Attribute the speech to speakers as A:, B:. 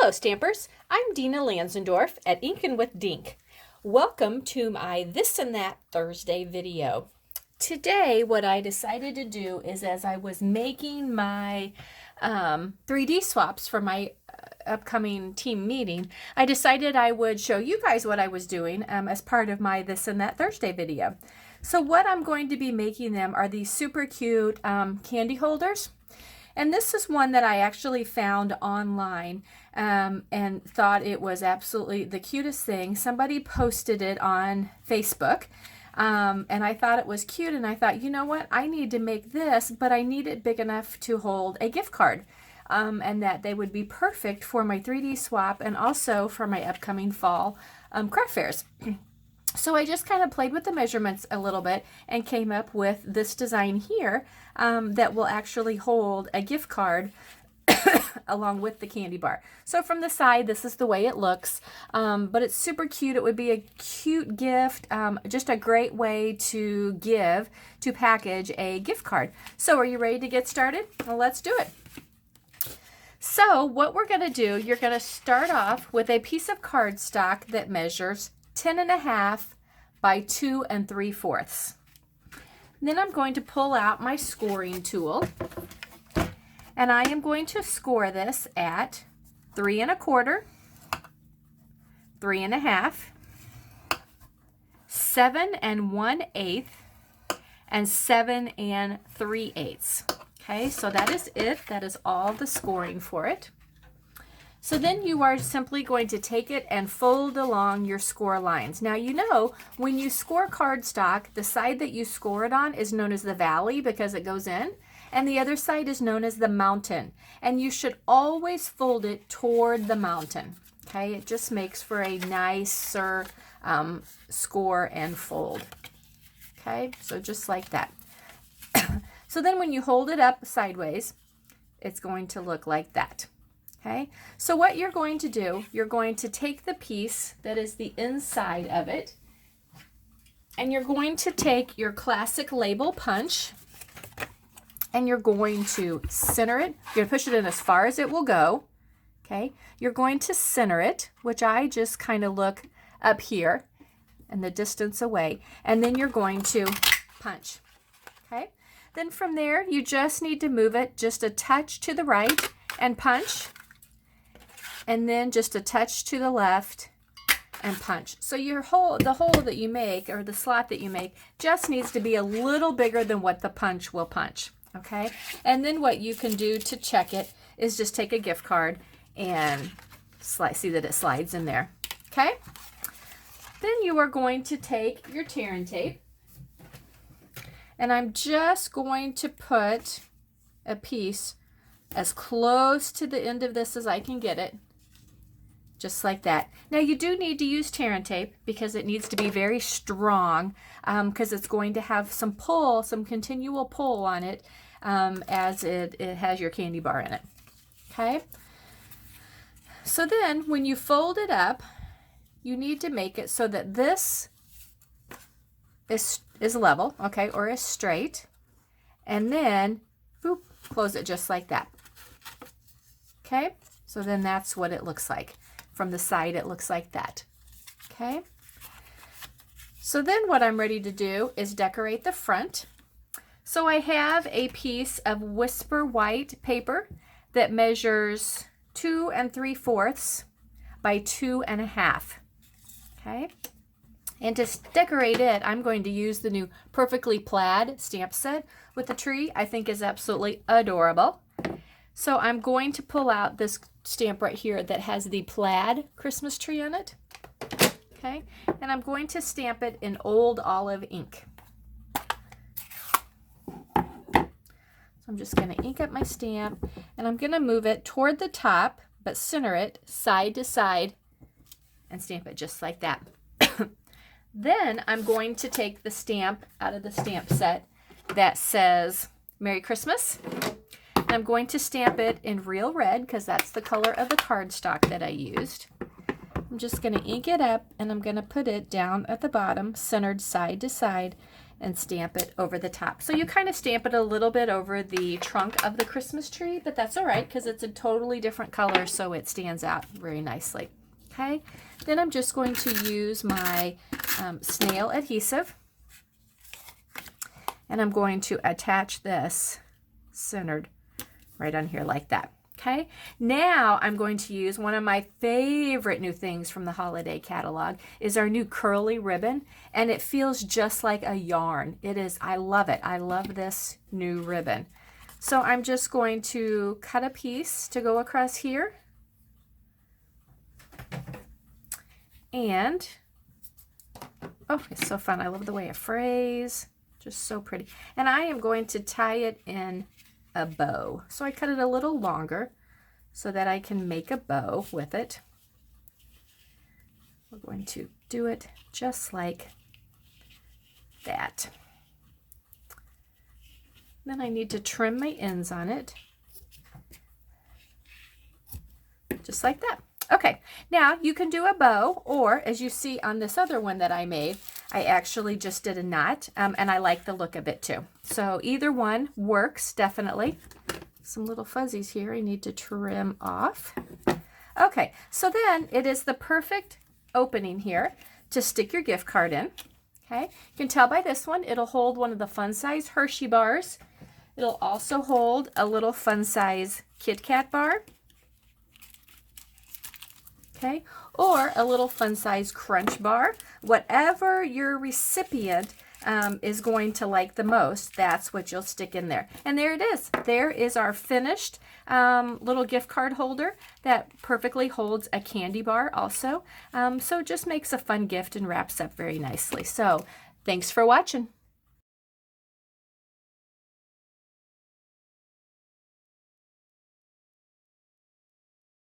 A: Hello Stampers, I'm Dina Lanzendorf at Inkin' with Dink. Welcome to my This and That Thursday video. Today what I decided to do is, as I was making my 3D swaps for my upcoming team meeting, I decided I would show you guys what I was doing as part of my This and That Thursday video. So what I'm going to be making them are these super cute candy holders. And this is one that I actually found online and thought it was absolutely the cutest thing. Somebody posted it on Facebook and I thought it was cute, and I thought, you know what, I need to make this, but I need it big enough to hold a gift card and that they would be perfect for my 3D swap and also for my upcoming fall craft fairs. So I just kind of played with the measurements a little bit and came up with this design here that will actually hold a gift card along with the candy bar. So from the side, this is the way it looks, but it's super cute. It would be a cute gift, just a great way to package a gift card. So are you ready to get started? Well, let's do it. So what we're going to do, you're going to start off with a piece of cardstock that measures 10.5 by 2 3/4. Then I'm going to pull out my scoring tool, and I am going to score this at 3 1/4, 3 1/2, 7 1/8, and 7 3/8. Okay, so that is it. That is all the scoring for it. So then you are simply going to take it and fold along your score lines. Now, you know, when you score cardstock, the side that you score it on is known as the valley because it goes in, and the other side is known as the mountain. And you should always fold it toward the mountain. Okay, it just makes for a nicer score and fold. Okay, so just like that. So then when you hold it up sideways, it's going to look like that. Okay, so what you're going to do, you're going to take the piece that is the inside of it, and you're going to take your classic label punch, and you're going to center it. You're going to push it in as far as it will go. Okay, you're going to center it, which I just kind of look up here and the distance away, and then you're going to punch. Okay, then from there, you just need to move it just a touch to the right and punch. And then just a touch to the left and punch. So the hole that you make, or the slot that you make, just needs to be a little bigger than what the punch will punch. Okay? And then what you can do to check it is just take a gift card and see that it slides in there. Okay? Then you are going to take your tear and tape, and I'm just going to put a piece as close to the end of this as I can get it. Just like that. Now you do need to use tear and tape because it needs to be very strong because it's going to have some pull, some continual pull on it as it has your candy bar in it. Okay? So then when you fold it up, you need to make it so that this is level, okay, or is straight. And then, boop, close it just like that. Okay? So then that's what it looks like. From the side, it looks like that. Okay? So then what I'm ready to do is decorate the front. So I have a piece of Whisper White paper that measures 2 3/4 by 2 1/2. Okay? And to decorate it, I'm going to use the new Perfectly Plaid stamp set with the tree. I think is absolutely adorable. So I'm going to pull out this stamp right here that has the plaid Christmas tree on it. Okay, and I'm going to stamp it in Old Olive ink. So I'm just going to ink up my stamp, and I'm going to move it toward the top, but center it side to side and stamp it just like that. Then I'm going to take the stamp out of the stamp set that says Merry Christmas. I'm going to stamp it in real red because that's the color of the cardstock that I used. I'm just going to ink it up, and I'm going to put it down at the bottom, centered side to side, and stamp it over the top. So you kind of stamp it a little bit over the trunk of the Christmas tree, but that's all right because it's a totally different color, so it stands out very nicely. Okay, then I'm just going to use my snail adhesive, and I'm going to attach this centered right on here like that. Okay, now I'm going to use one of my favorite new things from the holiday catalog is our new curly ribbon, and it feels just like a yarn. It is, I love it. I love this new ribbon. So I'm just going to cut a piece to go across here. And, oh, it's so fun. I love the way it frays. Just so pretty. And I am going to tie it in a bow. So I cut it a little longer so that I can make a bow with it. We're going to do it just like that. Then I need to trim my ends on it. Just like that. Okay, now you can do a bow, or as you see on this other one that I made, I actually just did a knot, and I like the look of it too. So either one works, definitely. Some little fuzzies here I need to trim off. Okay, so then it is the perfect opening here to stick your gift card in. Okay, you can tell by this one, it'll hold one of the fun size Hershey bars. It'll also hold a little fun size Kit Kat bar. Okay, or a little fun size Crunch bar. Whatever your recipient is going to like the most, that's what you'll stick in there. And there it is. There is our finished little gift card holder that perfectly holds a candy bar also. So it just makes a fun gift and wraps up very nicely. So thanks for watching.